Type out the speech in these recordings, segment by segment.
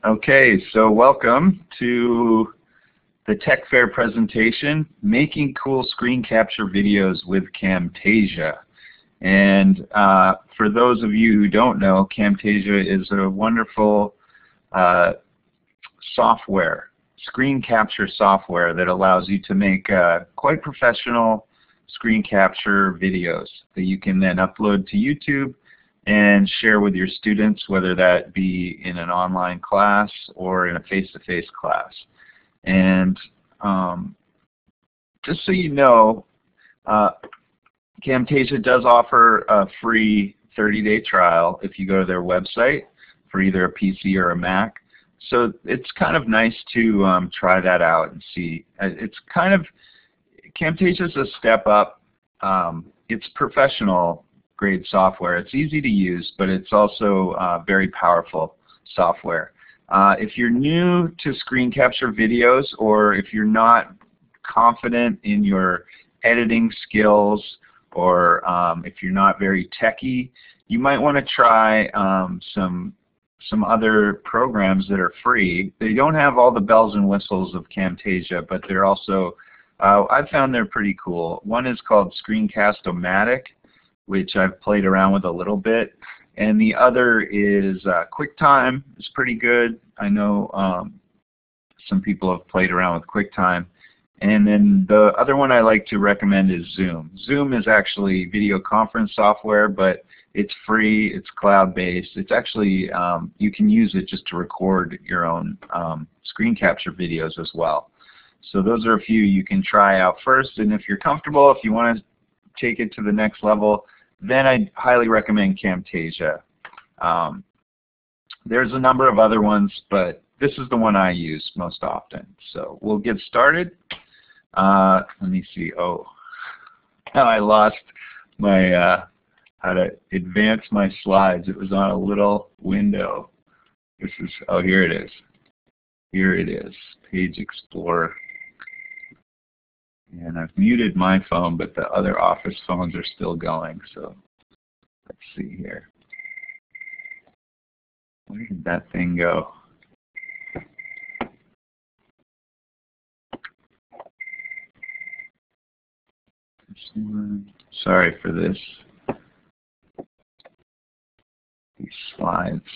Okay, so welcome to the Tech Fair presentation, Making Cool Screen Capture Videos with Camtasia. And for those of you who don't know, Camtasia is a wonderful software, screen capture software that allows you to make quite professional screen capture videos that you can then upload to YouTube and share with your students, whether that be in an online class or in a face-to-face class. And just so you know, Camtasia does offer a free 30-day trial if you go to their website for either a PC or a Mac. So it's kind of nice to try that out and see. It's kind of, Camtasia is a step up. It's professional grade software. It's easy to use, but it's also very powerful software. If you're new to screen capture videos, or if you're not confident in your editing skills, or if you're not very techy, you might want to try some other programs that are free. They don't have all the bells and whistles of Camtasia, but they're also, I've found they're pretty cool. One is called Screencast-O-Matic, which I've played around with a little bit, and the other is QuickTime. It's pretty good. I know some people have played around with QuickTime. And then the other one I like to recommend is Zoom. Zoom is actually video conference software, but it's free, it's cloud-based. It's actually, you can use it just to record your own screen capture videos as well. So those are a few you can try out first, and if you're comfortable, if you want to take it to the next level, then I highly recommend Camtasia. There's a number of other ones, but this is the one I use most often. So we'll get started. Let me see. Oh, I lost my how to advance my slides. It was on a little window. This is, oh, here it is. Here it is, Page Explorer. And I've muted my phone, but the other office phones are still going. So let's see here. Where did that thing go? Sorry for this. These slides.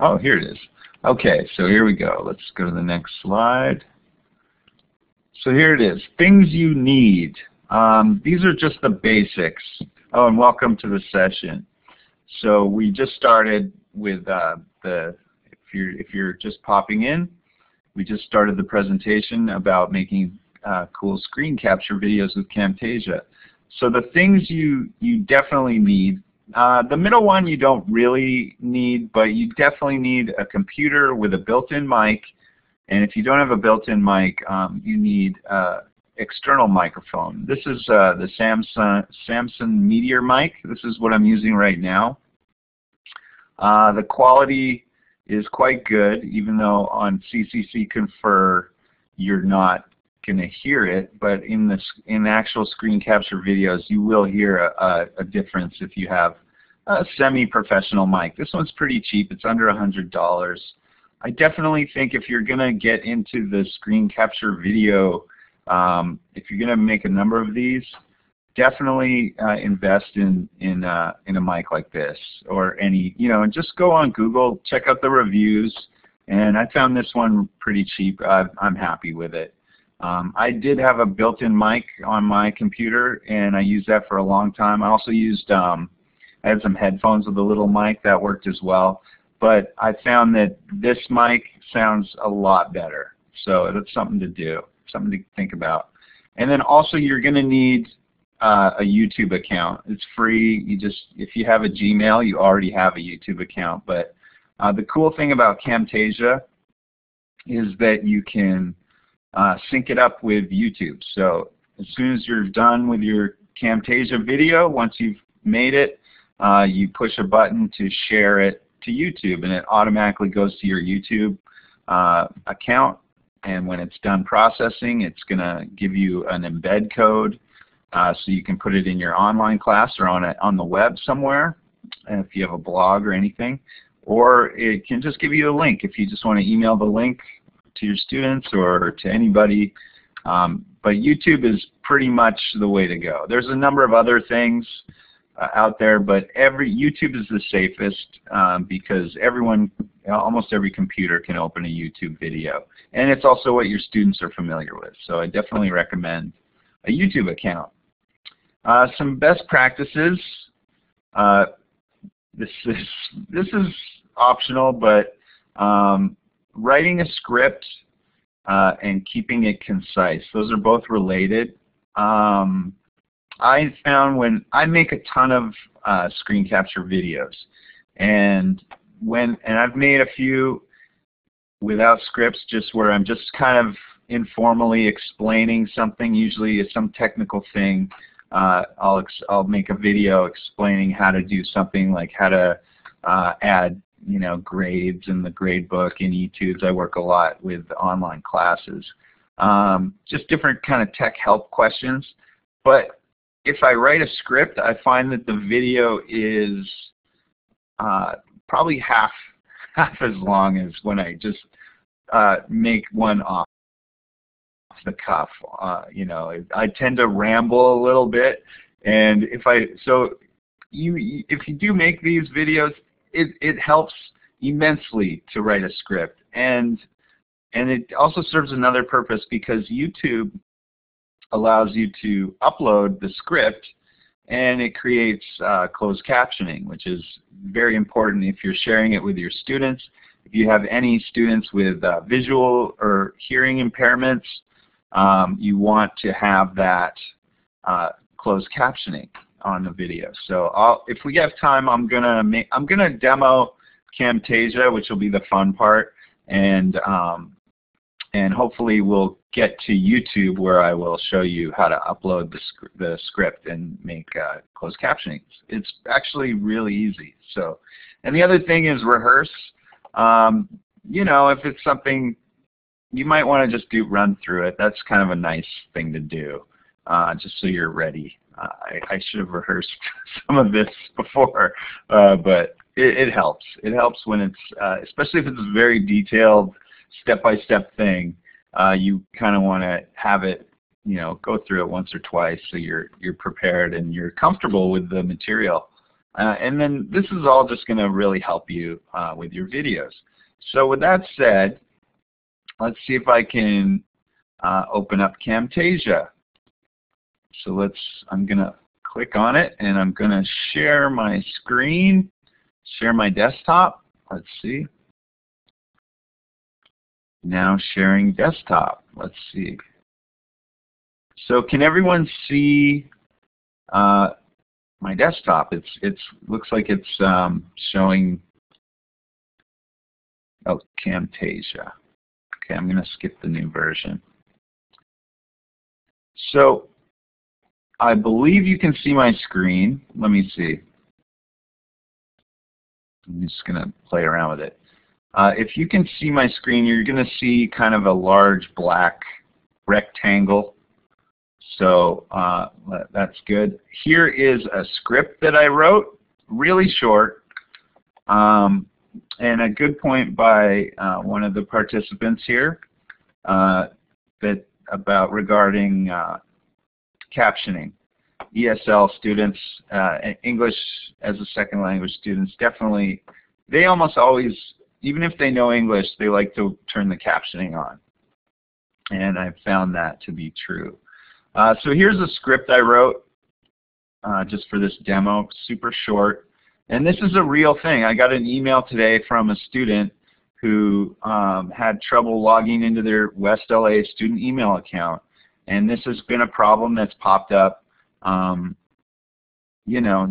Oh, here it is. Okay, so here we go. Let's go to the next slide. So here it is, things you need. These are just the basics. Oh, and welcome to the session. So we just started with if you're just popping in, we just started the presentation about making cool screen capture videos with Camtasia. So the things you definitely need. The middle one you don't really need, but you definitely need a computer with a built-in mic. And if you don't have a built-in mic, you need external microphone. This is the Samsung Meteor mic. This is what I'm using right now. The quality is quite good, even though on CCC Confer you're not going to hear it. But in actual screen capture videos, you will hear a difference if you have a semi-professional mic. This one's pretty cheap. It's under $100. I definitely think if you're going to get into the screen capture video, if you're going to make a number of these, definitely invest in a mic like this, or any, and just go on Google, check out the reviews, and I found this one pretty cheap. I'm happy with it. I did have a built-in mic on my computer, and I used that for a long time. I also used, I had some headphones with a little mic that worked as well. But I found that this mic sounds a lot better. So that's something to do, something to think about. And then also you're going to need a YouTube account. It's free. If you have a Gmail, you already have a YouTube account. But the cool thing about Camtasia is that you can sync it up with YouTube. So as soon as you're done with your Camtasia video, once you've made it, you push a button to share it to YouTube, and it automatically goes to your YouTube account, and when it's done processing, it's going to give you an embed code so you can put it in your online class or on the web somewhere if you have a blog or anything. or it can just give you a link if you just want to email the link to your students or to anybody. But YouTube is pretty much the way to go. There's a number of other things out there, but YouTube is the safest because almost every computer can open a YouTube video, and it's also what your students are familiar with. So I definitely recommend a YouTube account. Some best practices. This is optional, but writing a script and keeping it concise. Those are both related. I found when I make a ton of screen capture videos, and I've made a few without scripts, just where I'm just kind of informally explaining something, usually some technical thing. I'll make a video explaining how to do something, like how to add grades in the grade book in Etudes. I work a lot with online classes. Just different kind of tech help questions. But if I write a script, I find that the video is probably half as long as when I just make one off the cuff. I tend to ramble a little bit, and if you do make these videos, it helps immensely to write a script, and it also serves another purpose, because YouTube allows you to upload the script, and it creates closed captioning, which is very important if you're sharing it with your students. If you have any students with visual or hearing impairments, you want to have that closed captioning on the video. So if we have time, I'm gonna demo Camtasia, which will be the fun part, and hopefully we'll get to YouTube, where I will show you how to upload the script and make closed captioning. It's actually really easy. So, and the other thing is rehearse. If it's something you might want to just run through it. That's kind of a nice thing to do, just so you're ready. I should have rehearsed some of this before, but it helps. It helps when it's, especially if it's a very detailed, step-by-step thing. You kind of want to have it, go through it once or twice, so you're prepared and you're comfortable with the material. And then this is all just going to really help you with your videos. So with that said, let's see if I can open up Camtasia. So I'm going to click on it, and I'm going to share my screen, share my desktop. Let's see. Now sharing desktop. Let's see. So can everyone see my desktop? It looks like it's showing. Oh, Camtasia. Okay, I'm going to skip the new version. So I believe you can see my screen. Let me see. I'm just going to play around with it. If you can see my screen, you're going to see kind of a large black rectangle. So that's good. Here is a script that I wrote, really short, and a good point by one of the participants here regarding captioning. ESL students, English as a second language students, definitely, they almost always, even if they know English, they like to turn the captioning on. And I've found that to be true. So here's a script I wrote just for this demo, super short. And this is a real thing. I got an email today from a student who had trouble logging into their West LA student email account. And this has been a problem that's popped up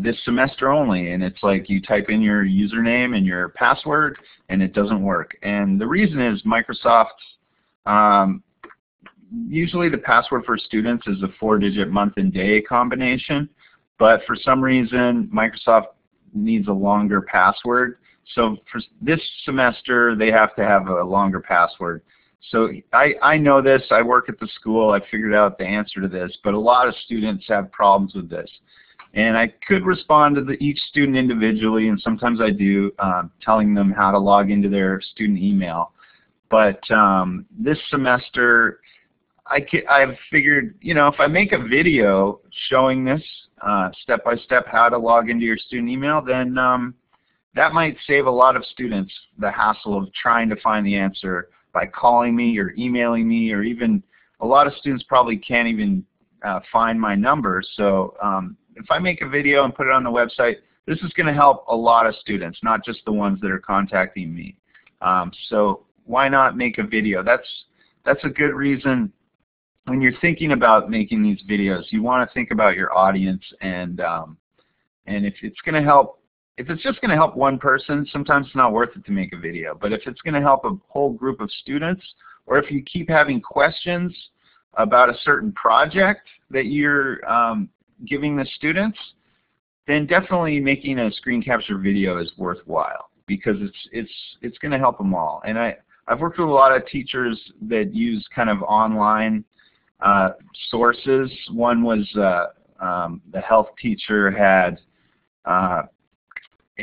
this semester only, and it's like you type in your username and your password and it doesn't work. And the reason is Microsoft, usually the password for students is a 4-digit month and day combination, but for some reason Microsoft needs a longer password. So for this semester they have to have a longer password. So I know this, I work at the school, I figured out the answer to this, but a lot of students have problems with this. And I could respond to each student individually, and sometimes I do, telling them how to log into their student email. But this semester, I've figured, if I make a video showing this step by step how to log into your student email, then that might save a lot of students the hassle of trying to find the answer by calling me or emailing me, or even a lot of students probably can't even find my number. So if I make a video and put it on the website, this is going to help a lot of students, not just the ones that are contacting me. So why not make a video? That's a good reason. When you're thinking about making these videos, you want to think about your audience, and if it's going to help, if it's just going to help one person, sometimes it's not worth it to make a video. But if it's going to help a whole group of students, or if you keep having questions about a certain project that you're giving the students, then definitely making a screen capture video is worthwhile, because it's going to help them all. And I've worked with a lot of teachers that use kind of online sources. One was the health teacher had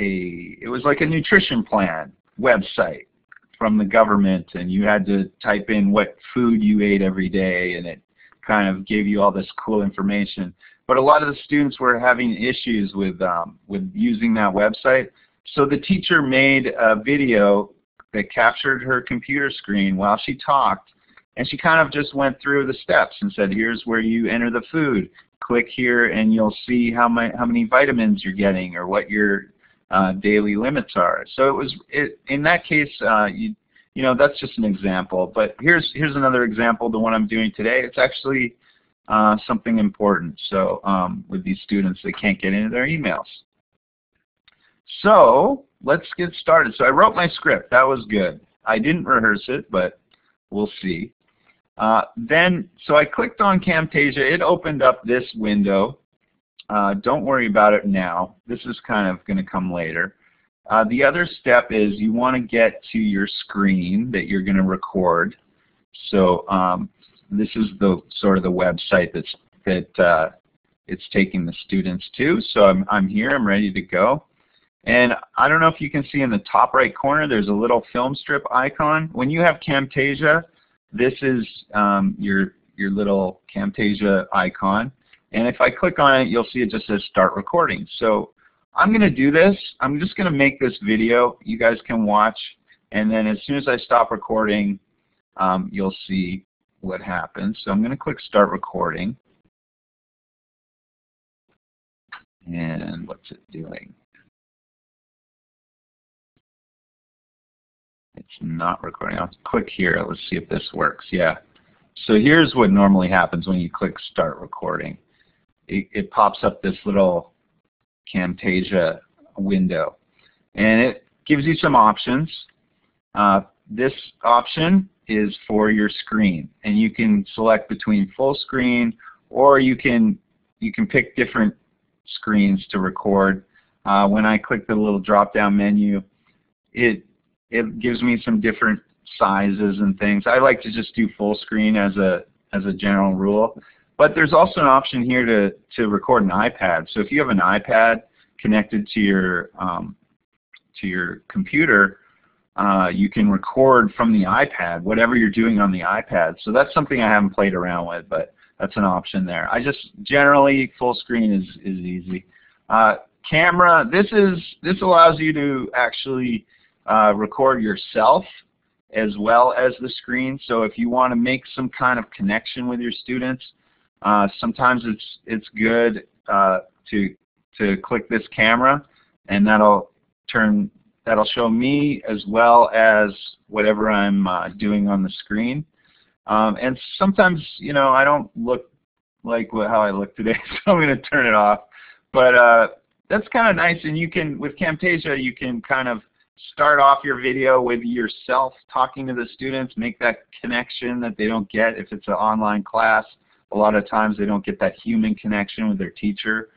it was like a nutrition plan website from the government, and you had to type in what food you ate every day, and it kind of gave you all this cool information. But a lot of the students were having issues with using that website, so the teacher made a video that captured her computer screen while she talked, and she kind of just went through the steps and said, here's where you enter the food. Click here and you'll see how many vitamins you're getting, or what your daily limits are. So in that case, that's just an example. But here's another example, the one I'm doing today. It's actually something important. So with these students, they can't get into their emails. So let's get started. So I wrote my script. That was good. I didn't rehearse it, but we'll see. So I clicked on Camtasia. It opened up this window. Don't worry about it now. This is kind of going to come later. The other step is you want to get to your screen that you're going to record. So this is the sort of the website that it's taking the students to. So I'm here. I'm ready to go. And I don't know if you can see in the top right corner, there's a little film strip icon. When you have Camtasia, this is your little Camtasia icon. And if I click on it, you'll see it just says start recording. So I'm going to do this. I'm just going to make this video. You guys can watch. And then as soon as I stop recording, you'll see what happens. So I'm going to click start recording. And what's it doing? It's not recording. I'll click here. Let's see if this works. Yeah. So here's what normally happens when you click start recording. It pops up this little Camtasia window, and it gives you some options. This option is for your screen, and you can select between full screen, or you can pick different screens to record. When I click the little drop-down menu, it gives me some different sizes and things. I like to just do full screen as a general rule. But there's also an option here to record an iPad. So if you have an iPad connected to your computer, you can record from the iPad whatever you're doing on the iPad. So that's something I haven't played around with, but that's an option there. I just generally full screen is easy. Camera. This allows you to actually record yourself as well as the screen. So if you want to make some kind of connection with your students, sometimes it's good to click this camera, and that'll show me as well as whatever I'm doing on the screen. And sometimes I don't look like how I look today, so I'm going to turn it off. But that's kind of nice, and you can, with Camtasia, you can kind of start off your video with yourself talking to the students, make that connection that they don't get if it's an online class. A lot of times they don't get that human connection with their teacher.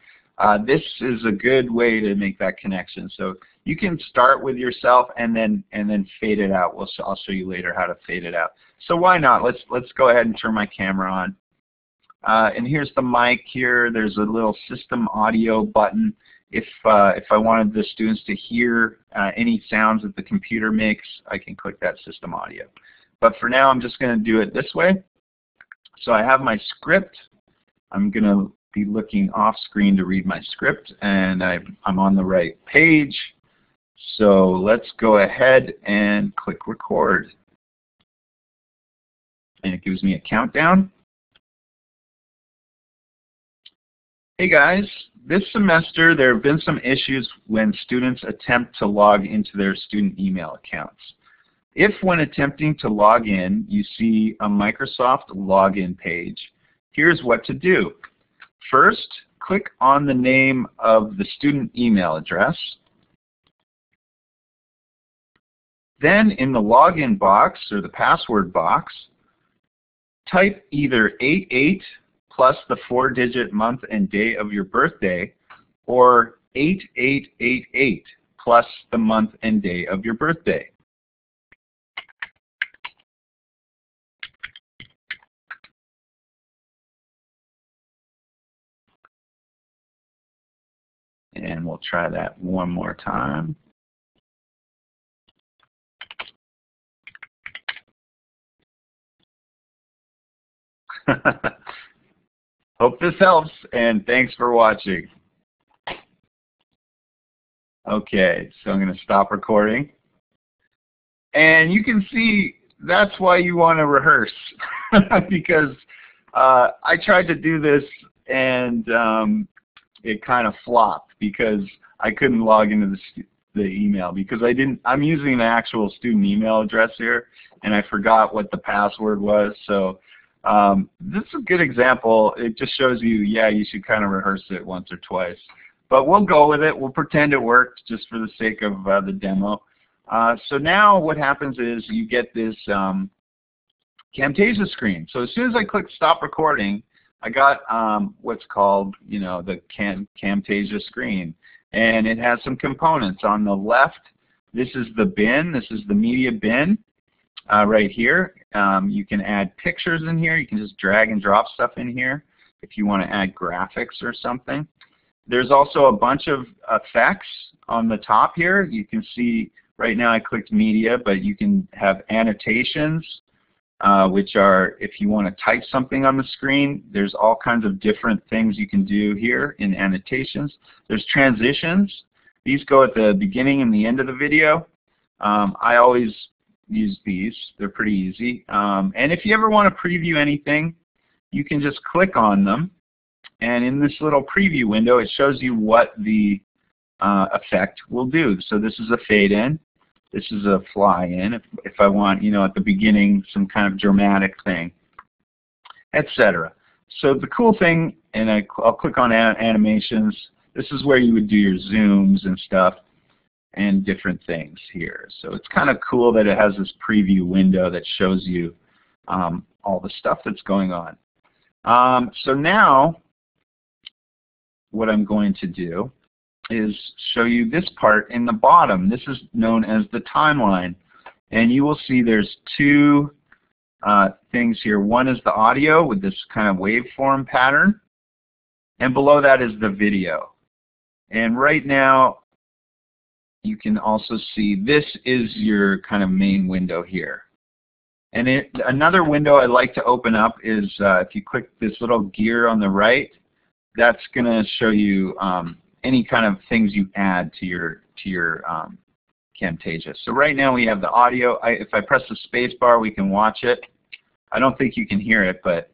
This is a good way to make that connection. So you can start with yourself and then fade it out. I'll show you later how to fade it out. So why not? Let's go ahead and turn my camera on. And here's the mic here. There's a little system audio button. If I wanted the students to hear any sounds that the computer makes, I can click that system audio. But for now, I'm just going to do it this way. So I have my script. I'm going to be looking off screen to read my script, and I'm on the right page. So let's go ahead and click record. And it gives me a countdown. Hey guys, this semester there have been some issues when students attempt to log into their student email accounts. If when attempting to log in, you see a Microsoft login page, here's what to do. First, click on the name of the student email address. Then in the login box, or the password box, type either 88 plus the 4-digit month and day of your birthday, or 8888 plus the month and day of your birthday. And we'll try that one more time. Hope this helps, and thanks for watching. Okay, so I'm going to stop recording. And you can see that's why you want to rehearse, because I tried to do this and it kind of flopped because I couldn't log into the email because I'm using the actual student email address here, and I forgot what the password was. So this is a good example. It just shows you, yeah, you should kind of rehearse it once or twice. But we'll go with it. We'll pretend it worked just for the sake of the demo. So now what happens is you get this Camtasia screen. So as soon as I click stop recording, I got what's called, the Camtasia screen. And it has some components. On the left, this is the bin. This is the media bin right here. You can add pictures in here. You can just drag and drop stuff in here if you want to add graphics or something. There's also a bunch of effects on the top here. You can see right now I clicked media, but you can have annotations, which are if you want to type something on the screen. There's all kinds of different things you can do here in annotations. There's transitions. These go at the beginning and the end of the video. I always use these. They're pretty easy. And if you ever want to preview anything, you can just click on them. And in this little preview window, it shows you what the effect will do. So this is a fade in. This is a fly in. If I want, at the beginning, some kind of dramatic thing, etc. So the cool thing, and I'll click on animations. This is where you would do your zooms and stuff and different things here. So it's kind of cool that it has this preview window that shows you all the stuff that's going on. So now what I'm going to do is show you this part in the bottom. This is known as the timeline. And you will see there's two things here. One is the audio with this kind of waveform pattern. And below that is the video. And right now, you can also see this is your kind of main window here. And another window I like to open up is if you click this little gear on the right, that's going to show you any kind of things you add to your Camtasia. So right now we have the audio. If I press the space bar, we can watch it. I don't think you can hear it, but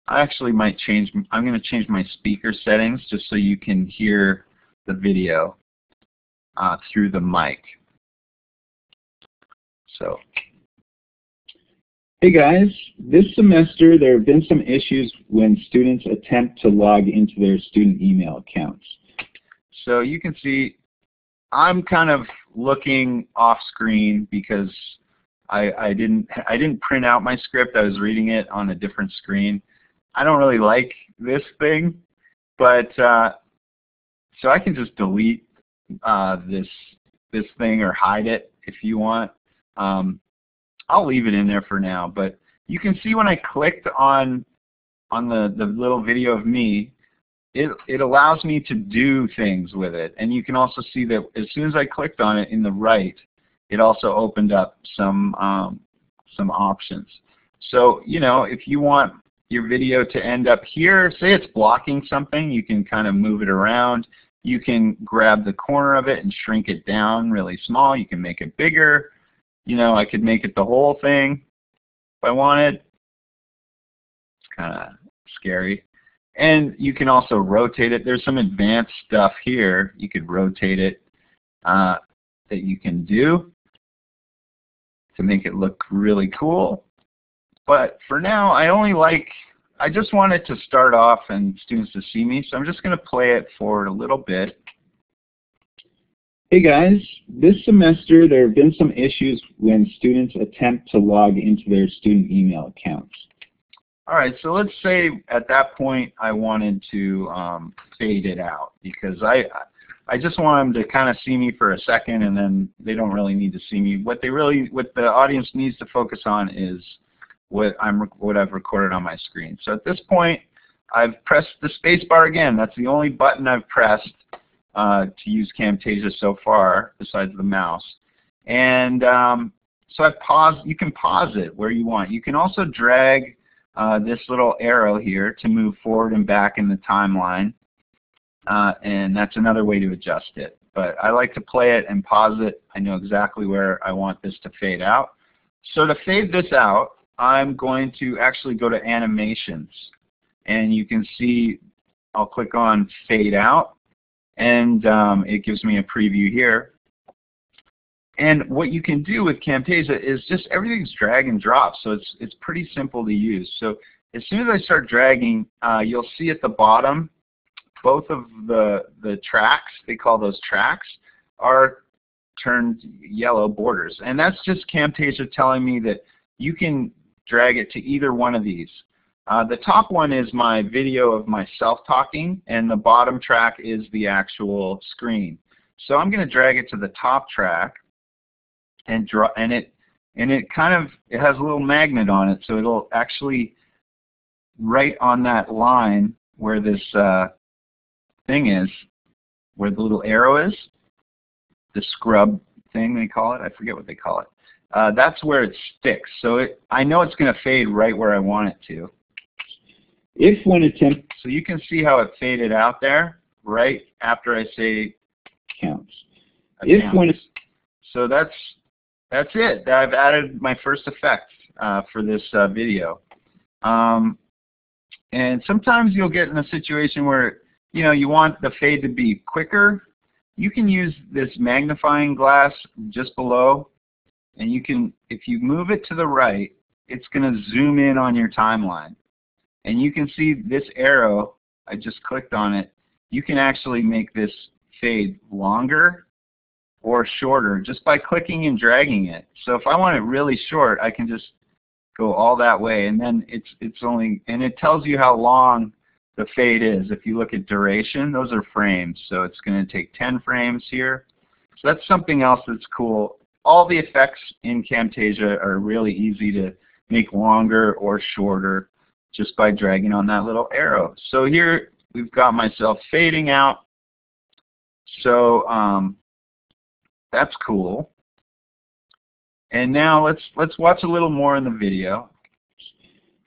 I actually might change. I'm going to change my speaker settings just so you can hear the video through the mic. So, hey guys, this semester there have been some issues when students attempt to log into their student email accounts. So you can see I'm kind of looking off screen because I didn't print out my script. I was reading it on a different screen. I don't really like this thing, but so I can just delete this thing or hide it if you want. I'll leave it in there for now, but you can see when I clicked on the little video of me, it allows me to do things with it. And you can also see that as soon as I clicked on it in the right, it also opened up some options. So, you know, if you want your video to end up here, say it's blocking something, you can kind of move it around. You can grab the corner of it and shrink it down really small. You can make it bigger. You know, I could make it the whole thing if I wanted. It's kind of scary. And you can also rotate it. There's some advanced stuff here. You could rotate it that you can do to make it look really cool. But for now, I just wanted to start off and students to see me, so I'm just going to play it for a little bit. Hey guys, this semester there have been some issues when students attempt to log into their student email accounts. All right, so let's say at that point I wanted to fade it out because I just want them to kind of see me for a second, and then they don't really need to see me. What the audience needs to focus on is what I've recorded on my screen. So at this point, I've pressed the space bar again. That's the only button I've pressed to use Camtasia so far, besides the mouse. And so I've paused. You can pause it where you want. You can also drag this little arrow here to move forward and back in the timeline, and that's another way to adjust it. But I like to play it and pause it. I know exactly where I want this to fade out. So to fade this out, I'm going to actually go to animations, and you can see I'll click on fade out, and it gives me a preview here. And what you can do with Camtasia is just everything's drag and drop, so it's pretty simple to use. So as soon as I start dragging, you'll see at the bottom both of the tracks, they call those tracks, are turned yellow borders. And that's just Camtasia telling me that you can drag it to either one of these. The top one is my video of myself talking, and the bottom track is the actual screen. So I'm going to drag it to the top track, and it has a little magnet on it, so it'll actually right on that line where this thing is, where the little arrow is, the scrub thing they call it. I forget what they call it. That's where it sticks. So I know it's going to fade right where I want it to. If when attempt, so you can see how it faded out there right after I say counts. If when it's, so that's it. I've added my first effect for this video. And sometimes you'll get in a situation where you want the fade to be quicker. You can use this magnifying glass just below, and you can, if you move it to the right, it's going to zoom in on your timeline. And you can see this arrow, I just clicked on it, you can actually make this fade longer or shorter just by clicking and dragging it. So if I want it really short, I can just go all that way, and then it's only, and it tells you how long the fade is. If you look at duration, those are frames, so it's going to take 10 frames here. So that's something else that's cool. All the effects in Camtasia are really easy to make longer or shorter just by dragging on that little arrow. So here we've got myself fading out. So that's cool. And now let's watch a little more in the video.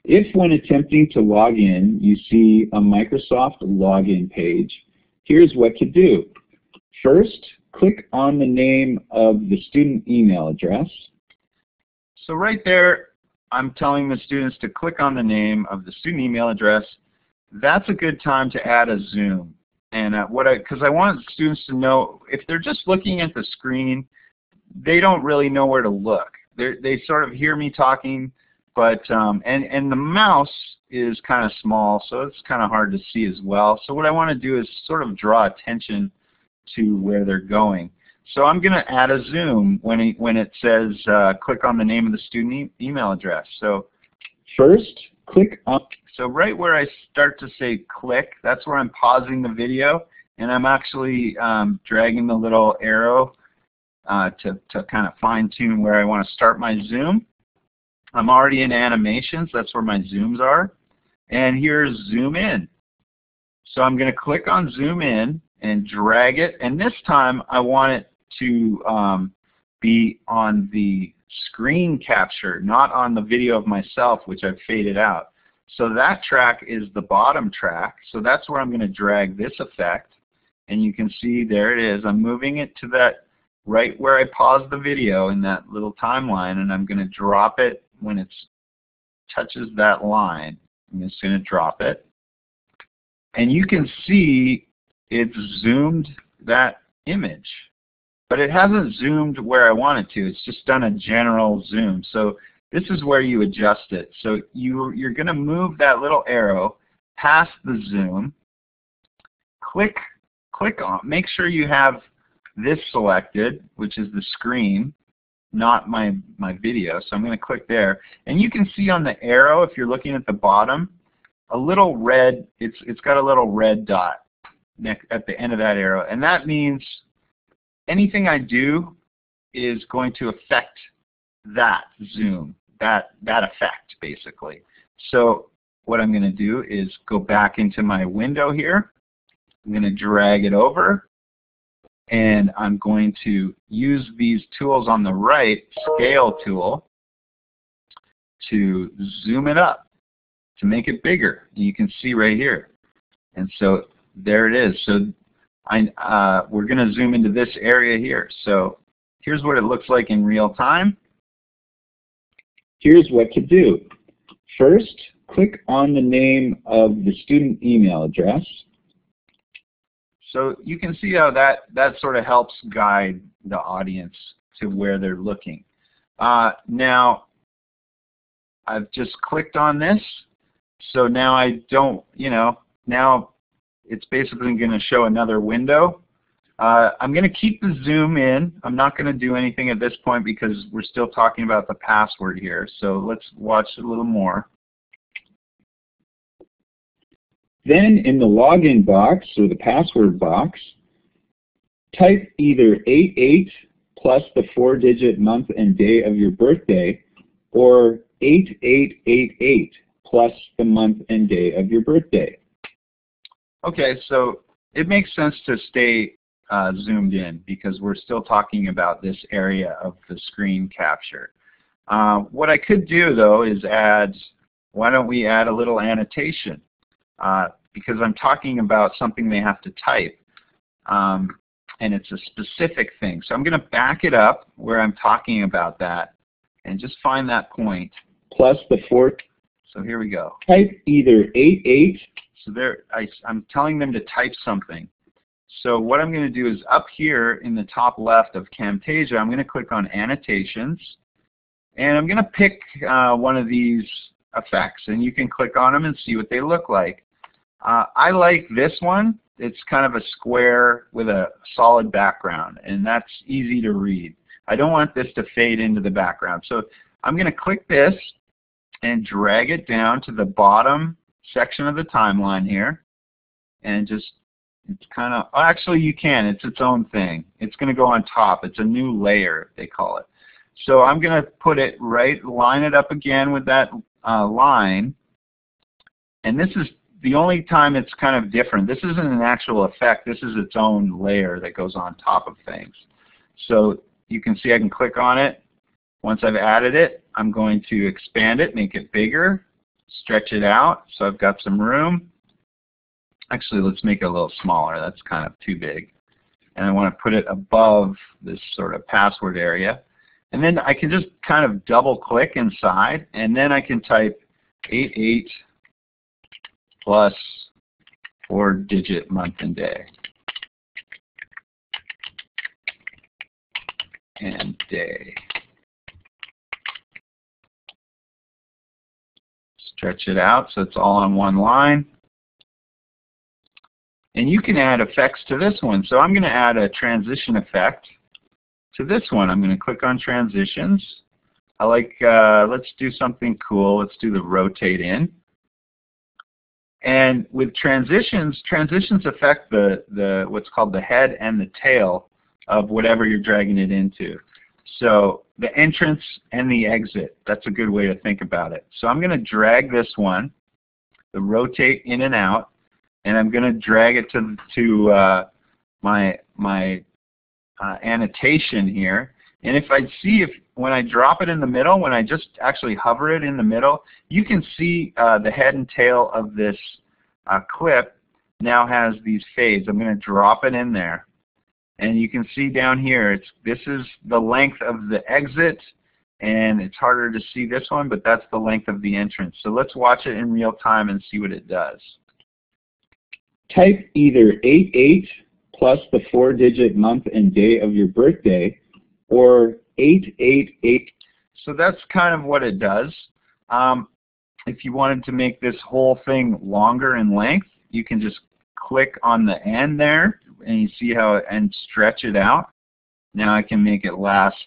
If when attempting to log in, you see a Microsoft login page, here's what to do. First, click on the name of the student email address. So right there, I'm telling the students to click on the name of the student email address. That's a good time to add a zoom. And because I want students to know, if they're just looking at the screen, they don't really know where to look. They sort of hear me talking, but and the mouse is kind of small, so it's kind of hard to see as well. So what I want to do is sort of draw attention to where they're going. So I'm going to add a zoom when it says click on the name of the student email address. So first, click on. So right where I start to say click, that's where I'm pausing the video, and I'm actually dragging the little arrow to kind of fine-tune where I want to start my zoom. I'm already in animations. That's where my zooms are. and here's zoom in. So I'm going to click on zoom in and drag it, and this time I want it to be on the screen capture, not on the video of myself, which I've faded out. So that track is the bottom track, so that's where I'm going to drag this effect, and you can see there it is. I'm moving it to that right where I paused the video in that little timeline, and I'm going to drop it when it touches that line. I'm just going to drop it. And you can see it's zoomed that image. But it hasn't zoomed where I want it to. It's just done a general zoom. So this is where you adjust it. So you're going to move that little arrow past the zoom. Click on. Make sure you have this selected, which is the screen, not my video. So I'm going to click there. And you can see on the arrow, if you're looking at the bottom, a little red, it's got a little red dot at the end of that arrow. And that means anything I do is going to affect that zoom, that effect basically. So what I'm going to do is go back into my window here. I'm going to drag it over, and I'm going to use these tools on the right, scale tool, to zoom it up, to make it bigger. And you can see right here. And so there it is. So we're going to zoom into this area here. So here's what it looks like in real time. Here's what to do. First, click on the name of the student email address. So you can see how that sort of helps guide the audience to where they're looking. Now, I've just clicked on this. So now I don't, now it's basically going to show another window. I'm going to keep the zoom in. I'm not going to do anything at this point because we're still talking about the password here. So let's watch a little more. Then in the login box, or the password box, type either 88 plus the 4-digit month and day of your birthday, or 8888 plus the month and day of your birthday. Okay, so it makes sense to stay zoomed in because we're still talking about this area of the screen capture. What I could do though is why don't we add a little annotation? Because I'm talking about something they have to type, and it's a specific thing. So I'm going to back it up where I'm talking about that and just find that point. Plus the 4. So here we go. Type either 88. So there, I'm telling them to type something. So what I'm going to do is up here in the top left of Camtasia, I'm going to click on Annotations, and I'm going to pick one of these effects, and you can click on them and see what they look like. I like this one. It's kind of a square with a solid background, and that's easy to read. I don't want this to fade into the background. So I'm going to click this and drag it down to the bottom section of the timeline here, and just, it's kind of, actually you can, it's its own thing. It's going to go on top. It's a new layer, they call it. So I'm going to put it right, line it up again with that line, and this is the only time it's kind of different. This isn't an actual effect. This is its own layer that goes on top of things. So you can see I can click on it. Once I've added it, I'm going to expand it, make it bigger, stretch it out so I've got some room. Actually, let's make it a little smaller. That's kind of too big. And I want to put it above this sort of password area. And then I can just kind of double click inside, and then I can type 88 plus 4-digit month and day. And day. Stretch it out so it's all on one line. And you can add effects to this one. So I'm going to add a transition effect to this one. I'm going to click on transitions. I like, let's do something cool. Let's do the rotate in. And with transitions affect the what's called the head and the tail of whatever you're dragging it into. So the entrance and the exit, that's a good way to think about it. So I'm going to drag this one the rotate in and out, and I'm going to drag it to my annotation here. And if I see, when I drop it in the middle, when I just actually hover it in the middle, you can see the head and tail of this clip now has these fades. I'm going to drop it in there. And you can see down here, this is the length of the exit, and it's harder to see this one, but that's the length of the entrance. So let's watch it in real time and see what it does. Type either 88 plus the 4-digit month and day of your birthday, or 888. So that's kind of what it does. If you wanted to make this whole thing longer in length, you can just click on the end there, and you see how and stretch it out. Now I can make it last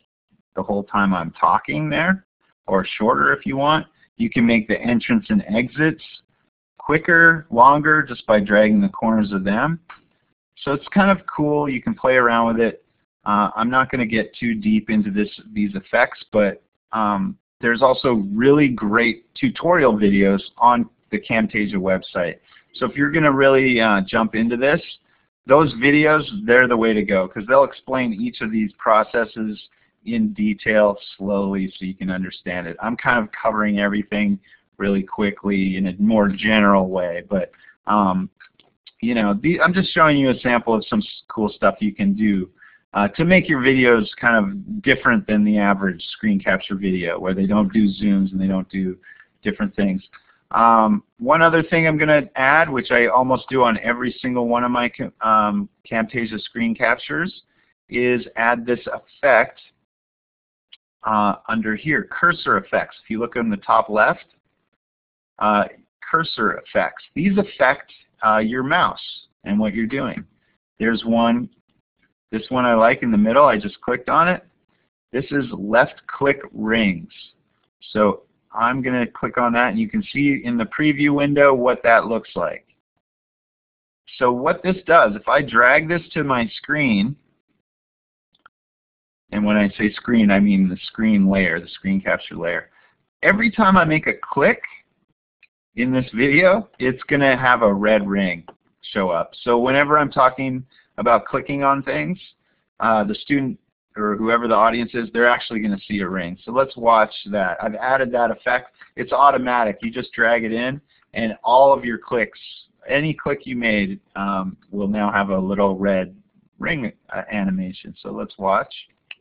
the whole time I'm talking there, or shorter if you want. You can make the entrance and exits quicker, longer, just by dragging the corners of them. So it's kind of cool. You can play around with it. I'm not going to get too deep into these effects, but there's also really great tutorial videos on the Camtasia website. So if you're going to really jump into this, those videos, they're the way to go, because they'll explain each of these processes in detail slowly so you can understand it. I'm kind of covering everything really quickly in a more general way, but you know, I'm just showing you a sample of some cool stuff you can do to make your videos kind of different than the average screen capture video, where they don't do zooms and they don't do different things. One other thing I'm going to add, which I almost do on every single one of my Camtasia screen captures, is add this effect under here, cursor effects. If you look on the top left, cursor effects. These affect your mouse and what you're doing. There's one, this one I like in the middle. I just clicked on it. This is left click rings. So I'm going to click on that, and you can see in the preview window what that looks like. So what this does, if I drag this to my screen, and when I say screen, I mean the screen layer, the screen capture layer. Every time I make a click in this video, it's going to have a red ring show up. So whenever I'm talking about clicking on things, the student or whoever the audience is, they're actually going to see a ring. So let's watch that. I've added that effect. It's automatic. You just drag it in, and all of your clicks, any click you made, will now have a little red ring animation. So let's watch.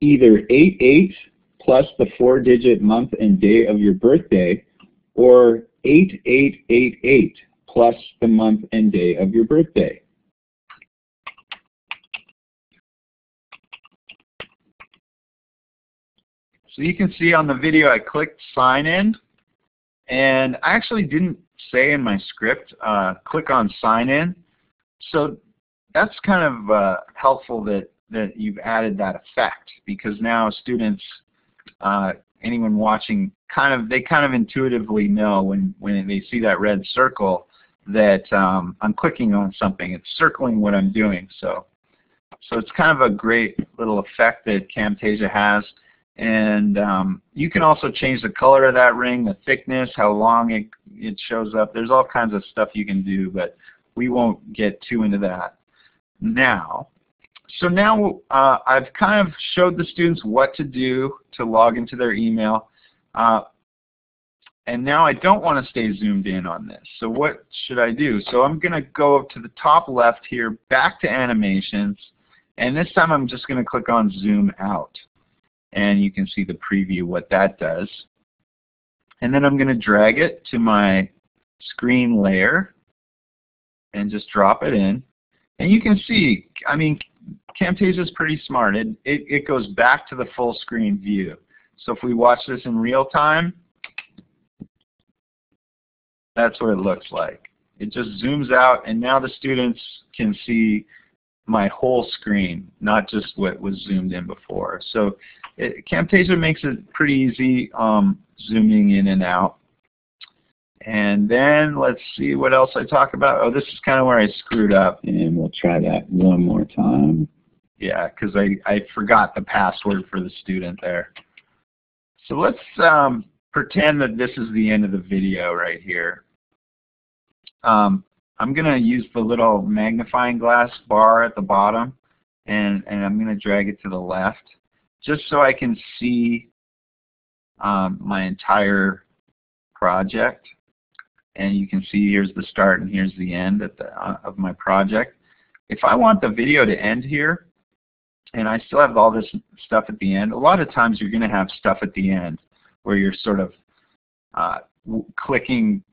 Either 88 plus the 4-digit month and day of your birthday, or 8888 plus the month and day of your birthday. So you can see on the video I clicked sign in, and I actually didn't say in my script click on sign in. So that's kind of helpful that you've added that effect, because now students, anyone watching, they kind of intuitively know when they see that red circle that I'm clicking on something. It's circling what I'm doing. So it's kind of a great little effect that Camtasia has. And you can also change the color of that ring, the thickness, how long it shows up. There's all kinds of stuff you can do, but we won't get too into that now. So now I've kind of showed the students what to do to log into their email. And now I don't want to stay zoomed in on this. So what should I do? So I'm going to go up to the top left here, back to animations, and this time I'm just going to click on zoom out. And you can see the preview what that does. And then I'm going to drag it to my screen layer and just drop it in. And you can see, I mean, Camtasia is pretty smart. It goes back to the full screen view. So if we watch this in real time, that's what it looks like. It just zooms out, and now the students can see my whole screen, not just what was zoomed in before. So Camtasia makes it pretty easy zooming in and out. And then let's see what else I talk about. Oh, this is kind of where I screwed up. And we'll try that one more time. Yeah, because I forgot the password for the student there. So let's pretend that this is the end of the video right here. I'm going to use the little magnifying glass bar at the bottom, and I'm going to drag it to the left, just so I can see my entire project. And you can see here's the start and here's the end of my project. If I want the video to end here, and I still have all this stuff at the end, a lot of times you're going to have stuff at the end where you're sort of clicking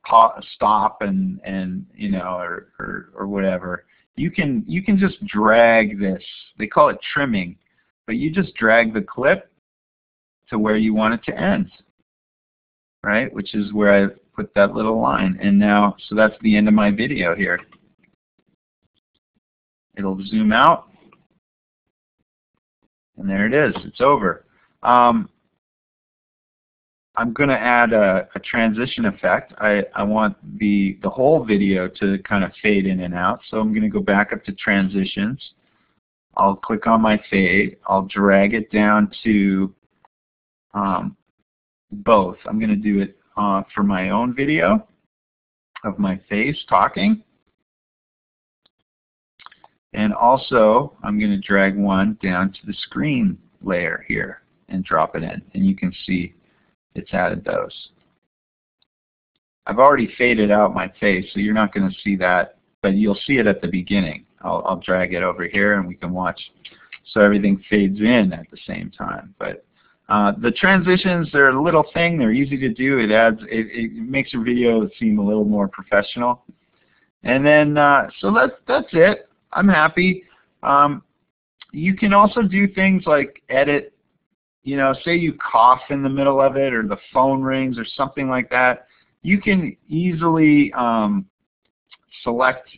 stop and you know, or whatever. You can just drag this. They call it trimming, but you just drag the clip to where you want it to end, right? Which is where I put that little line. And now, so that's the end of my video here. It'll zoom out, and there it is. It's over. I'm going to add a transition effect. I want the whole video to kind of fade in and out, so I'm going to go back up to transitions. I'll click on my fade. I'll drag it down to both. I'm going to do it for my own video of my face talking. And also, I'm going to drag one down to the screen layer here and drop it in. And you can see it's added those. I've already faded out my face, so you're not going to see that, but you'll see it at the beginning. I'll drag it over here and we can watch. So everything fades in at the same time. But the transitions, they're a little thing. They're easy to do. It makes your video seem a little more professional. And then, so that's it. I'm happy. You can also do things like edit. You know, say you cough in the middle of it, or the phone rings, or something like that. You can easily select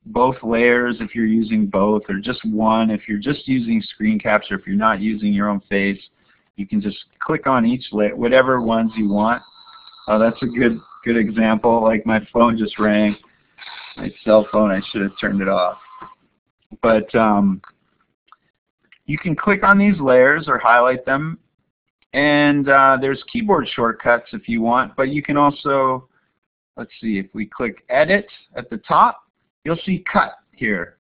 both layers if you're using both, or just one if you're just using Screencapture. If you're not using your own face, you can just click on each layer, whatever ones you want. That's a good example. Like my phone just rang. My cell phone, I should have turned it off. But you can click on these layers or highlight them, and there's keyboard shortcuts if you want, but you can also, let's see, if we click edit at the top, you'll see cut here,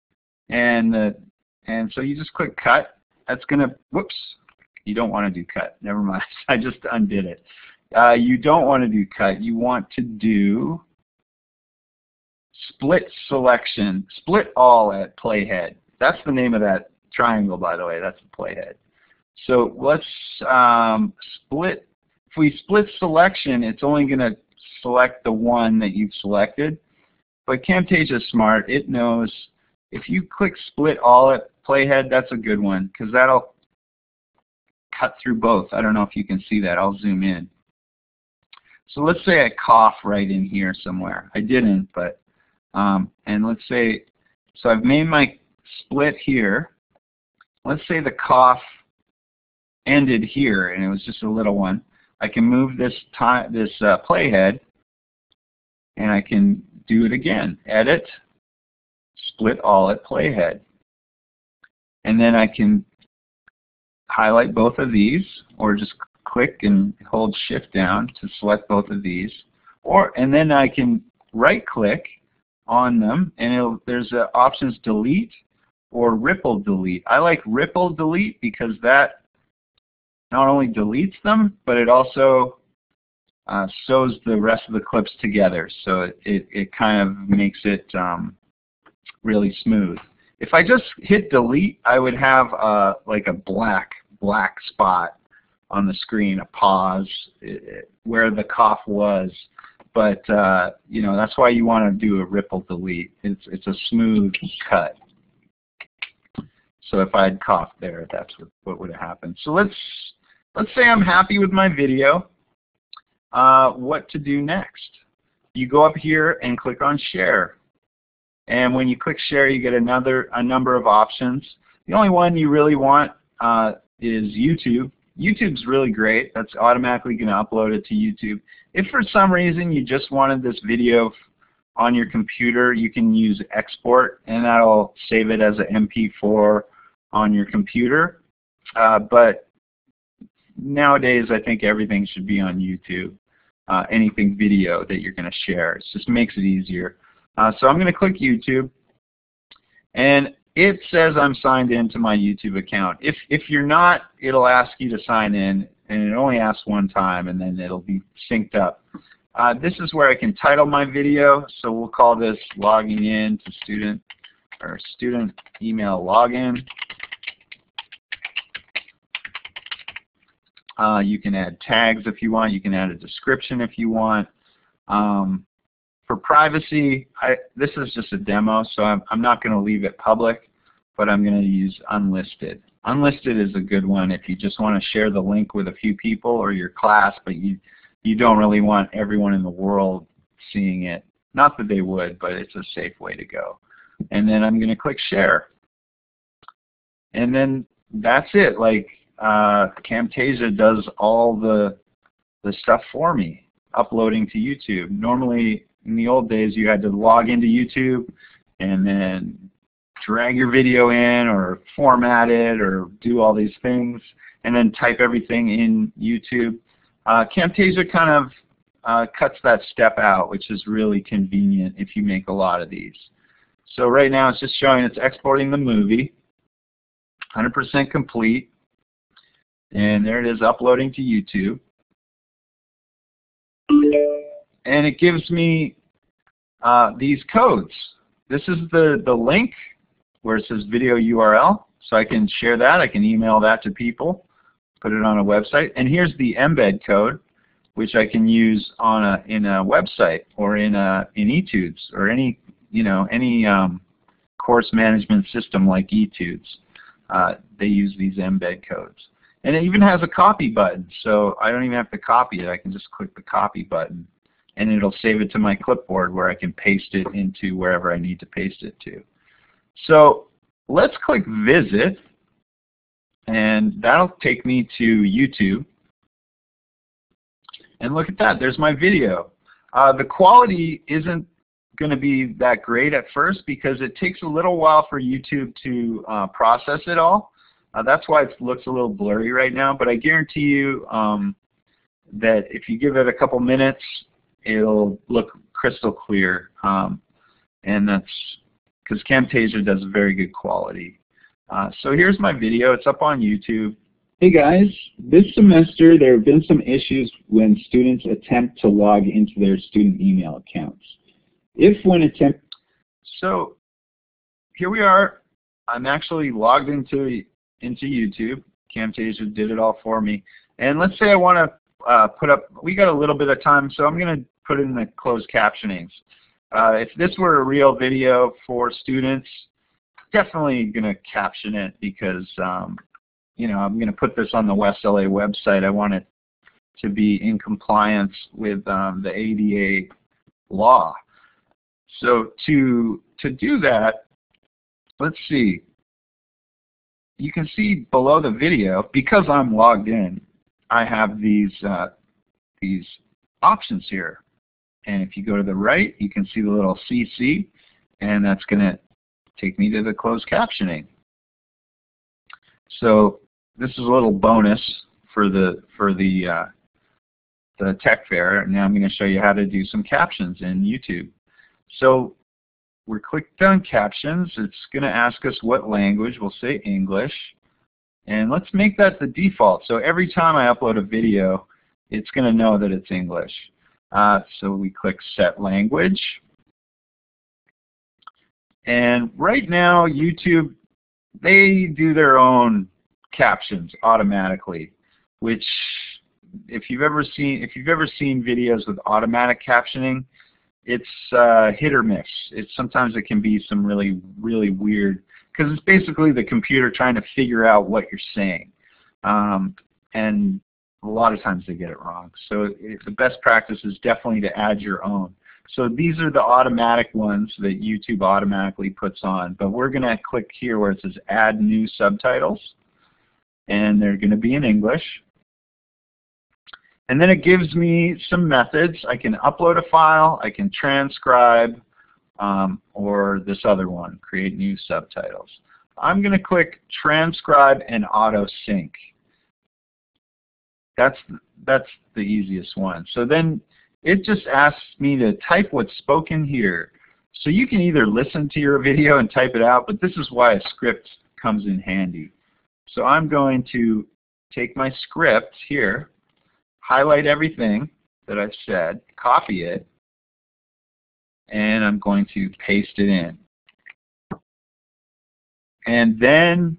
and so you just click cut. That's gonna, whoops, you don't want to do cut, never mind. I just undid it. You don't want to do cut. You want to do split selection, split all at playhead. That's the name of that triangle, by the way. That's the playhead. So let's split. If we split selection, it's only going to select the one that you've selected. But Camtasia is smart. It knows if you click split all at playhead, that's a good one, because that'll cut through both. I don't know if you can see that. I'll zoom in. So let's say I cough right in here somewhere. I didn't, but and let's say, so I've made my split here. Let's say the cough ended here and it was just a little one. I can move this playhead and I can do it again. Edit, split all at playhead. And then I can highlight both of these, or just click and hold shift down to select both of these. And then I can right click on them, and there's options delete or ripple delete. I like ripple delete because that not only deletes them, but it also sews the rest of the clips together, so it kind of makes it really smooth. If I just hit delete, I would have like a black spot on the screen, a pause where the cough was. But you know, that's why you want to do a ripple delete. It's a smooth cut. So if I had coughed there, that's what would have happened. So let's say I'm happy with my video. What to do next? You go up here and click on share. And when you click share, you get a number of options. The only one you really want is YouTube. YouTube's really great. That's automatically going to upload it to YouTube. If for some reason you just wanted this video on your computer, you can use export, and that'll save it as an MP4 on your computer. But nowadays, I think everything should be on YouTube. anything video that you're going to share. It just makes it easier. So I'm going to click YouTube, and it says I'm signed in to my YouTube account. If you're not, it'll ask you to sign in, and it only asks one time, and then it'll be synced up. This is where I can title my video, so we'll call this logging in to student email login. You can add tags if you want. You can add a description if you want. For privacy, this is just a demo, so I'm not going to leave it public, but I'm going to use unlisted. Unlisted is a good one if you just want to share the link with a few people or your class, but you don't really want everyone in the world seeing it. Not that they would, but it's a safe way to go. And then I'm going to click share. And then that's it. Like Camtasia does all the stuff for me, uploading to YouTube. Normally, in the old days, you had to log into YouTube and then drag your video in or format it or do all these things and then type everything in YouTube. Camtasia kind of cuts that step out, which is really convenient if you make a lot of these. So right now it's just showing it's exporting the movie, 100% complete, and there it is uploading to YouTube. And it gives me these codes. This is the link where it says video URL, so I can share that. I can email that to people, put it on a website. And here's the embed code, which I can use on in a website or in Etudes or any course management system like Etudes. They use these embed codes. And it even has a copy button, so I don't even have to copy it. I can just click the copy button, and it'll save it to my clipboard where I can paste it into wherever I need to paste it to. So let's click visit, and that'll take me to YouTube. And look at that, there's my video. The quality isn't going to be that great at first because it takes a little while for YouTube to process it all. That's why it looks a little blurry right now, but I guarantee you that if you give it a couple minutes, it'll look crystal clear. And that's because Camtasia does very good quality. So here's my video. It's up on YouTube. Hey guys, this semester there have been some issues when students attempt to log into their student email accounts. So here we are. I'm actually logged into YouTube. Camtasia did it all for me. And let's say I want to put up, we got a little bit of time, so I'm going to put in the closed captionings. If this were a real video for students, definitely going to caption it because you know, I'm going to put this on the West LA website. I want it to be in compliance with the ADA law. So to do that, let's see. You can see below the video, because I'm logged in, I have these options here. And if you go to the right, you can see the little CC, and that's going to take me to the closed captioning. So this is a little bonus for the tech fair. Now I'm going to show you how to do some captions in YouTube. So we're clicked on captions. It's going to ask us what language. We'll say English. And let's make that the default. So every time I upload a video, it's going to know that it's English. So we click Set Language. And right now, YouTube, they do their own captions automatically, which if you've ever seen videos with automatic captioning, it's hit or miss. Sometimes it can be some really weird, because it's basically the computer trying to figure out what you're saying, and a lot of times they get it wrong. So the best practice is definitely to add your own. So these are the automatic ones that YouTube automatically puts on, but we're going to click here where it says Add New Subtitles, and they're going to be in English. And then it gives me some methods. I can upload a file, I can transcribe, or this other one, create new subtitles. I'm going to click transcribe and auto sync. That's the easiest one. So then it just asks me to type what's spoken here. So you can either listen to your video and type it out, but this is why a script comes in handy. So I'm going to take my script here, highlight everything that I've said, copy it, and I'm going to paste it in. And then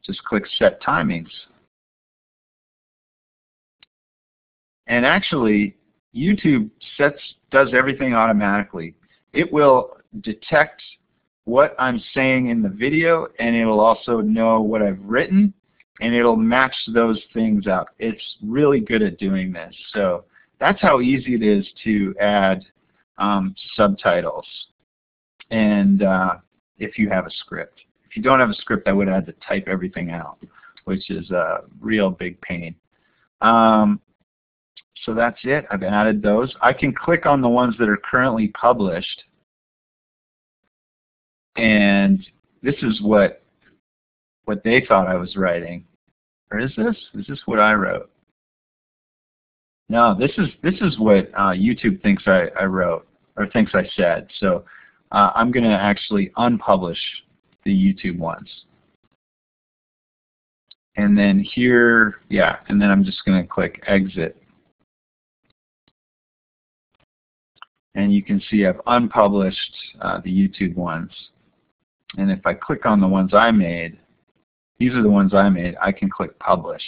just click Set Timings. And actually, YouTube does everything automatically. It will detect what I'm saying in the video, and it'll also know what I've written, and it'll match those things up. It's really good at doing this. So that's how easy it is to add subtitles, and if you have a script. If you don't have a script, I would have to type everything out, which is a real big pain. So that's it. I've added those. I can click on the ones that are currently published, and this is what they thought I was writing. Or is this? Is this what I wrote? No, this is what YouTube thinks I wrote, or thinks I said. So I'm going to actually unpublish the YouTube ones. And then here, yeah, and then I'm just going to click Exit. And you can see I've unpublished the YouTube ones. And if I click on the ones I made, these are the ones I made, I can click Publish.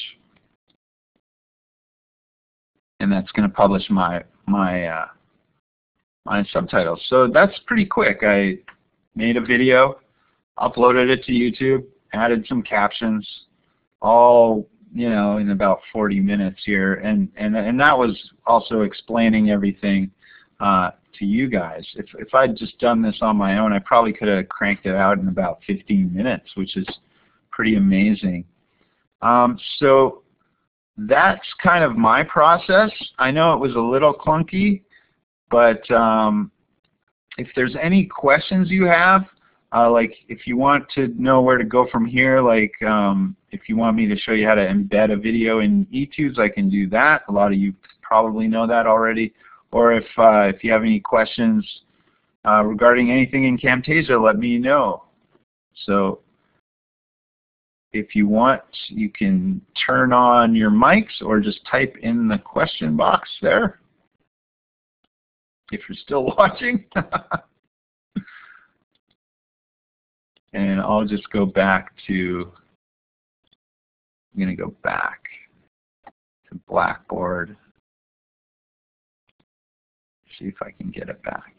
And that's going to publish my subtitles. So that's pretty quick. I made a video, uploaded it to YouTube, added some captions, all in about 40 minutes here, and that was also explaining everything to you guys. If I'd just done this on my own, I probably could have cranked it out in about 15 minutes, which is pretty amazing. So that's kind of my process. I know it was a little clunky, but if there's any questions you have, like if you want to know where to go from here, like if you want me to show you how to embed a video in Etudes, I can do that. A lot of you probably know that already. Or if you have any questions regarding anything in Camtasia, let me know. So if you want, you can turn on your mics or just type in the question box there, if you're still watching. And I'll just go back to, I'm going to go back to Blackboard. See if I can get it back.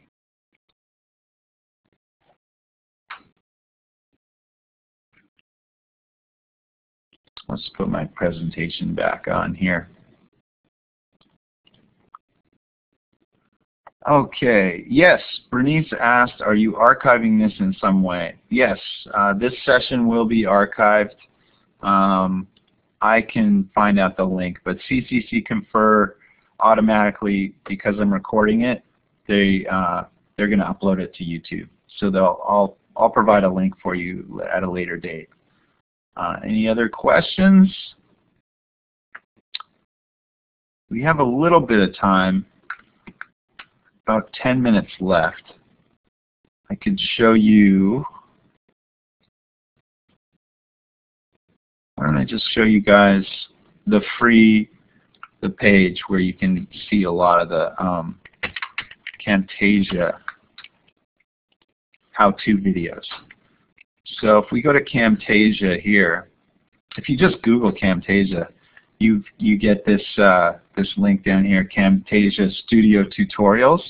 Let's put my presentation back on here. Okay, yes, Bernice asked, are you archiving this in some way? Yes, this session will be archived. I can find out the link, but CCC Confer automatically, because I'm recording it, they're going to upload it to YouTube. So I'll provide a link for you at a later date. Any other questions? We have a little bit of time, about 10 minutes left. I could show you, why don't I just show you guys the page where you can see a lot of the Camtasia how-to videos. So if we go to Camtasia here, if you just Google Camtasia, you get this link down here, Camtasia Studio Tutorials.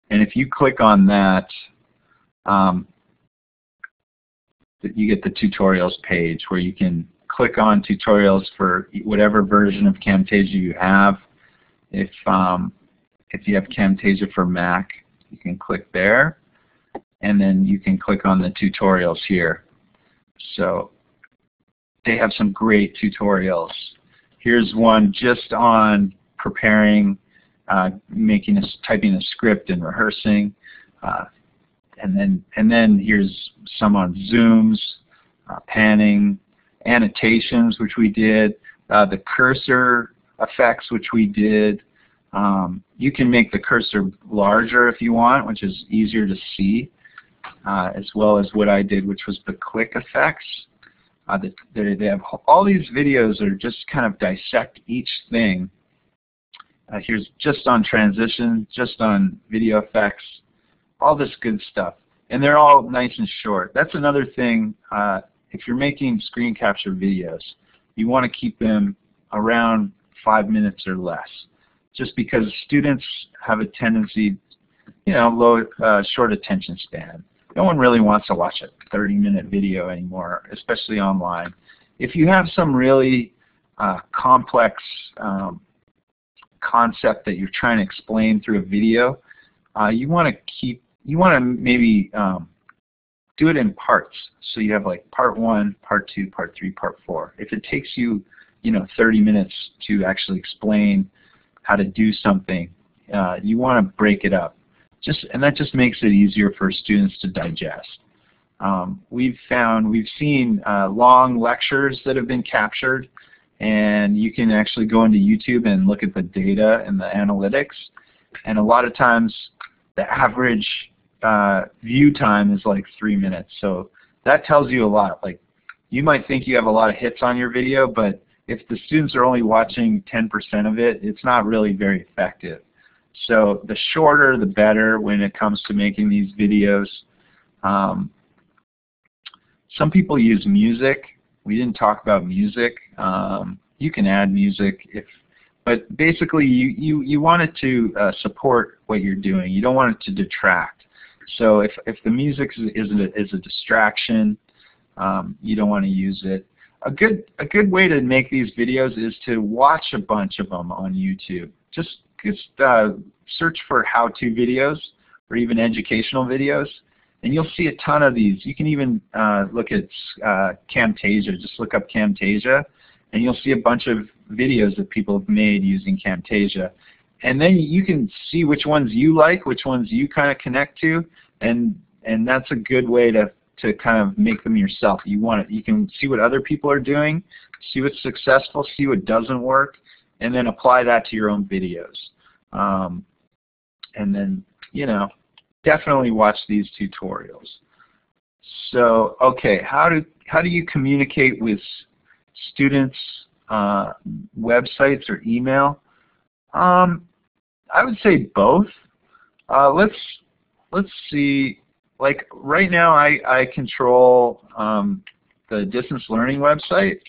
And if you click on that, you get the tutorials page where you can click on tutorials for whatever version of Camtasia you have. If you have Camtasia for Mac, you can click there, and then you can click on the tutorials here. So they have some great tutorials. Here's one just on preparing, typing a script and rehearsing, and then here's some on zooms, panning, annotations, which we did, the cursor effects, which we did. You can make the cursor larger if you want, which is easier to see, as well as what I did, which was the click effects. They have all these videos that are just kind of dissect each thing. Here's just on transition, just on video effects, all this good stuff. And they're all nice and short. That's another thing, if you're making screen capture videos, you want to keep them around 5 minutes or less, just because students have a tendency, you know, short attention span. No one really wants to watch a 30-minute video anymore, especially online. If you have some really complex concept that you're trying to explain through a video, you want to maybe do it in parts. So you have like part 1, part 2, part 3, part 4. If it takes you, 30 minutes to actually explain how to do something, you want to break it up. And that just makes it easier for students to digest. We've seen long lectures that have been captured, and you can actually go into YouTube and look at the data and the analytics. And a lot of times, the average view time is like 3 minutes. So that tells you a lot. Like, you might think you have a lot of hits on your video, but if the students are only watching 10% of it, it's not really very effective. So the shorter, the better when it comes to making these videos. Some people use music. We didn't talk about music. You can add music, but basically you want it to support what you're doing. You don't want it to detract. So if the music is a distraction, you don't want to use it. A good way to make these videos is to watch a bunch of them on YouTube. Just search for how-to videos or even educational videos, and you'll see a ton of these. You can even look at Camtasia. Just look up Camtasia, and you'll see a bunch of videos that people have made using Camtasia. And then you can see which ones you like, which ones you kind of connect to, and that's a good way to kind of make them yourself. You can see what other people are doing, see what's successful, see what doesn't work, and then apply that to your own videos. And then, definitely watch these tutorials. So, okay, how do you communicate with students' websites or email? I would say both. Let's see. Like right now, I control the distance learning website,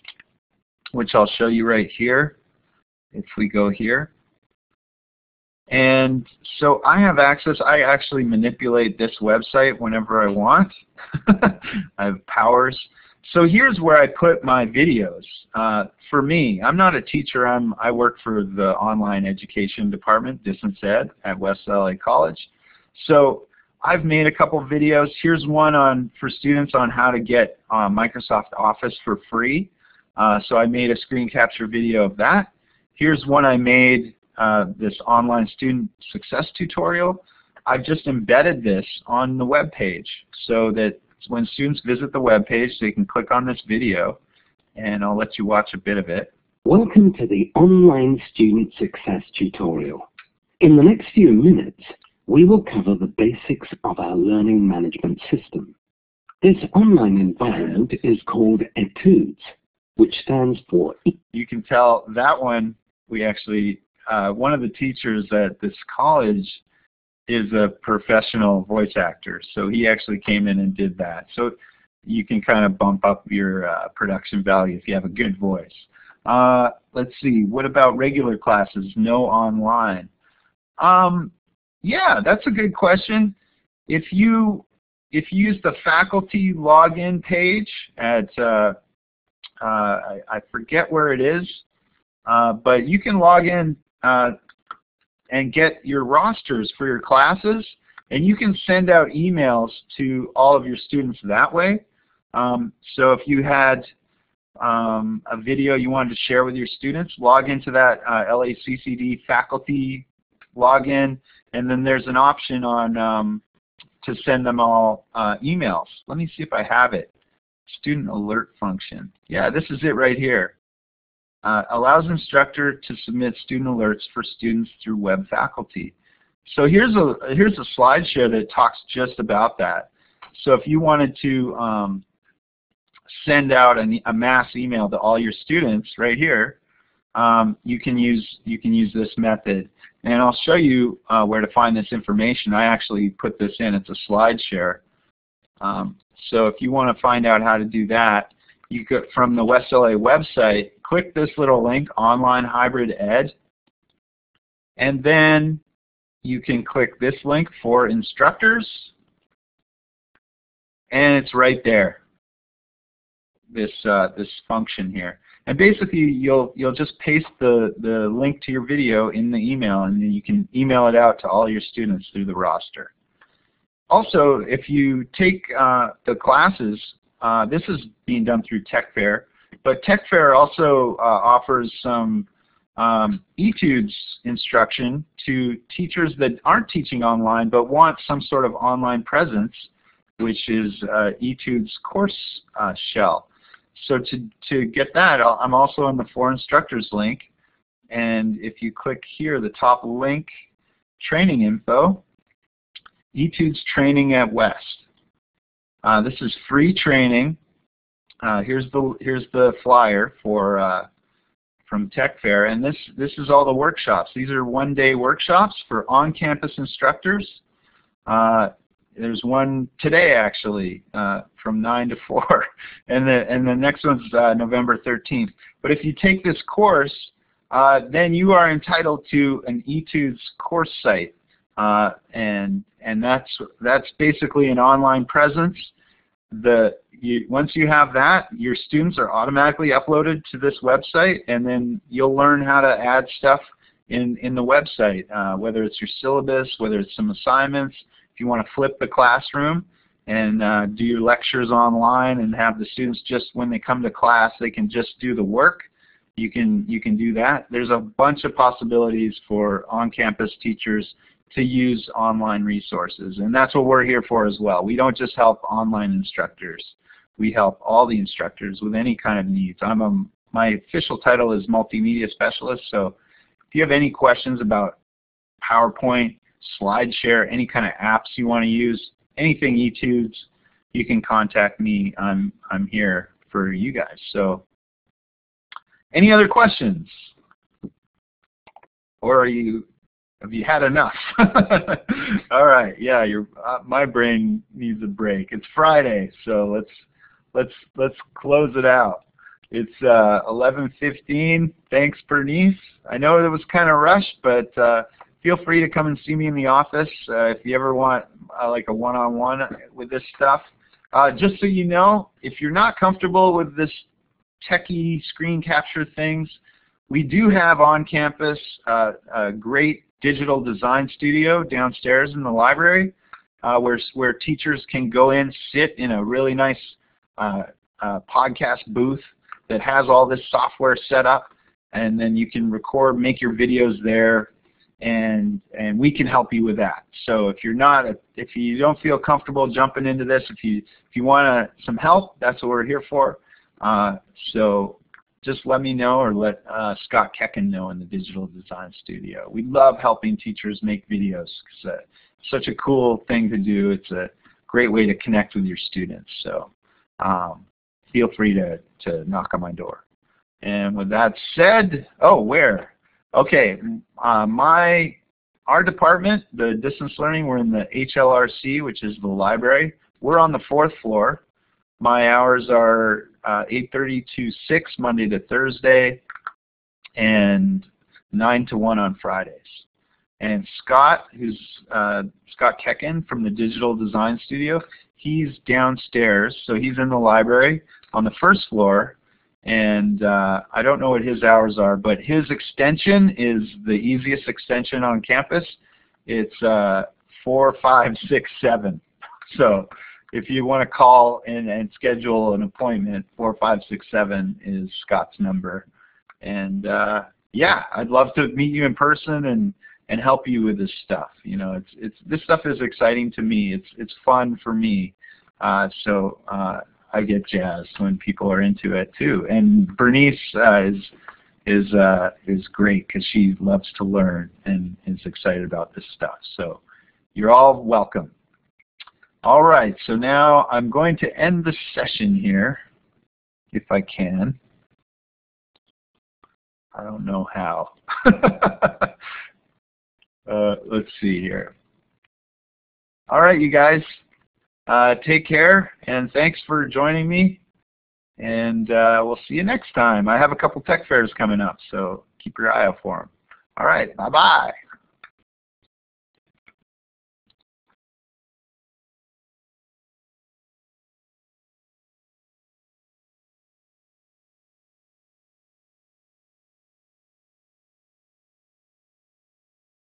which I'll show you right here. If we go here. And so I have access. I actually manipulate this website whenever I want. I have powers. So here's where I put my videos. For me, I'm not a teacher. I work for the online education department, distance ed, at West LA College. So I've made a couple videos. Here's one for students on how to get Microsoft Office for free. So I made a screen capture video of that. Here's one I made, this online student success tutorial. I've just embedded this on the web page so that when students visit the web page, they can click on this video, and I'll let you watch a bit of it. Welcome to the online student success tutorial. In the next few minutes, we will cover the basics of our learning management system. This online environment is called Etudes, which stands for... You can tell that one, we actually, one of the teachers at this college is a professional voice actor, so he actually came in and did that. So you can kind of bump up your production value if you have a good voice. Let's see, what about regular classes, no online? Yeah, that's a good question. If you use the faculty login page at, I forget where it is, but you can log in and get your rosters for your classes, and you can send out emails to all of your students that way. So if you had a video you wanted to share with your students, log into that LACCD faculty login, and then there's an option on to send them all emails. Let me see if I have it. Student alert function. Yeah, this is it right here. Allows instructor to submit student alerts for students through web faculty. So here's a slideshow that talks just about that. So if you wanted to send out a mass email to all your students right here, you can use this method. And I'll show you where to find this information. I actually put this in. It's a slide share. So if you want to find out how to do that, you go from the West LA website, click this little link, Online Hybrid Ed, and then you can click this link for instructors, and it's right there. This function here, and basically you'll just paste the link to your video in the email, and then you can email it out to all your students through the roster. Also, if you take the classes, this is being done through Tech Fair, but Tech Fair also offers some Etudes instruction to teachers that aren't teaching online but want some sort of online presence, which is Etudes course shell. So to get that, I'm also on the For Instructors link, and if you click here, the top link, training info, Etudes Training at West. This is free training. Here's the flyer for from Tech Fair, and this is all the workshops. These are one-day workshops for on-campus instructors. There's one today actually from 9 to 4, and the next one's November 13th. But if you take this course, then you are entitled to an Etudes course site, and that's basically an online presence. Once you have that, your students are automatically uploaded to this website, and then you'll learn how to add stuff in the website, whether it's your syllabus, whether it's some assignments. If you want to flip the classroom and do your lectures online and have the students just, when they come to class, they can just do the work, you can do that. There's a bunch of possibilities for on-campus teachers to use online resources, and that's what we're here for as well. We don't just help online instructors. We help all the instructors with any kind of needs. My official title is Multimedia Specialist, so if you have any questions about PowerPoint, SlideShare, any kind of apps you want to use, anything Etudes, you can contact me. I'm here for you guys. So, any other questions? Or have you had enough? All right, yeah, my brain needs a break. It's Friday, so let's close it out. It's 11:15. Thanks, Bernice. I know it was kind of rushed, but feel free to come and see me in the office if you ever want like a one-on-one with this stuff. Just so you know, if you're not comfortable with this techie screen capture things, we do have on campus a great digital design studio downstairs in the library where teachers can go in, sit in a really nice podcast booth that has all this software set up, and then you can record, make your videos there, and we can help you with that. So if you don't feel comfortable jumping into this, if you want some help, that's what we're here for. So just let me know, or let Scott Kecken know in the Digital Design Studio. We love helping teachers make videos because it's such a cool thing to do. It's a great way to connect with your students. So feel free to knock on my door. And with that said, okay, our department, the distance learning, we're in the HLRC, which is the library. We're on the 4th floor. My hours are 8:30 to 6 Monday to Thursday, and 9 to 1 on Fridays. And Scott, who's Scott Kecken from the Digital Design Studio, he's downstairs, so he's in the library on the 1st floor. And I don't know what his hours are, but his extension is the easiest extension on campus. It's 4567. So if you want to call and schedule an appointment, 4567 is Scott's number. And yeah, I'd love to meet you in person and help you with this stuff. You know, this stuff is exciting to me. It's fun for me. So I get jazzed when people are into it too. And Bernice is great because she loves to learn and is excited about this stuff. So you're all welcome. All right, so now I'm going to end the session here, if I can. I don't know how. Let's see here. All right, you guys, take care, and thanks for joining me. And we'll see you next time. I have a couple tech fairs coming up, so keep your eye out for them. All right, bye-bye.